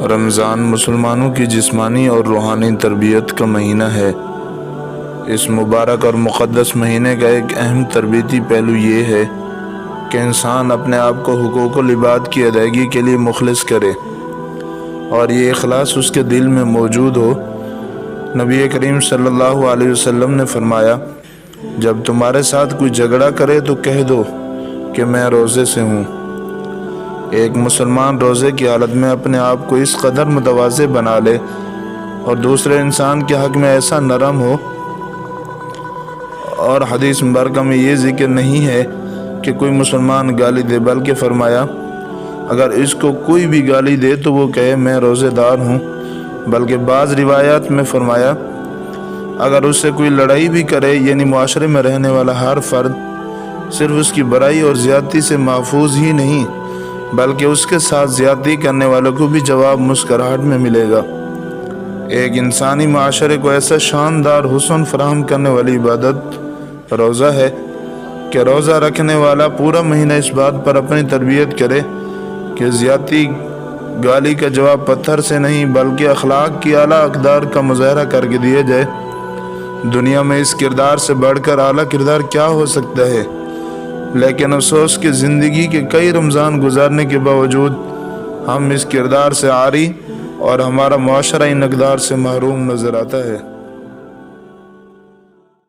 رمضان مسلمانوں کی جسمانی اور روحانی تربیت کا مہینہ ہے۔ اس مبارک اور مقدس مہینے کا ایک اہم تربیتی پہلو یہ ہے کہ انسان اپنے آپ کو حقوق العباد کی ادائیگی کے لیے مخلص کرے اور یہ اخلاص اس کے دل میں موجود ہو۔ نبی کریم صلی اللہ علیہ وسلم نے فرمایا، جب تمہارے ساتھ کوئی جھگڑا کرے تو کہہ دو کہ میں روزے سے ہوں۔ ایک مسلمان روزے کی حالت میں اپنے آپ کو اس قدر متواضع بنا لے اور دوسرے انسان کے حق میں ایسا نرم ہو، اور حدیث مبارکہ میں یہ ذکر نہیں ہے کہ کوئی مسلمان گالی دے، بلکہ فرمایا اگر اس کو کوئی بھی گالی دے تو وہ کہے میں روزے دار ہوں۔ بلکہ بعض روایات میں فرمایا اگر اس سے کوئی لڑائی بھی کرے، یعنی معاشرے میں رہنے والا ہر فرد صرف اس کی برائی اور زیادتی سے محفوظ ہی نہیں بلکہ اس کے ساتھ زیادتی کرنے والوں کو بھی جواب مسکراہٹ میں ملے گا۔ ایک انسانی معاشرے کو ایسا شاندار حسن فراہم کرنے والی عبادت روزہ ہے کہ روزہ رکھنے والا پورا مہینہ اس بات پر اپنی تربیت کرے کہ زیادتی گالی کا جواب پتھر سے نہیں بلکہ اخلاق کی اعلیٰ اقدار کا مظاہرہ کر کے دیا جائے۔ دنیا میں اس کردار سے بڑھ کر اعلیٰ کردار کیا ہو سکتا ہے؟ لیکن افسوس کہ زندگی کے کئی رمضان گزارنے کے باوجود ہم اس کردار سے عاری اور ہمارا معاشرہ ان اقدار سے محروم نظر آتا ہے۔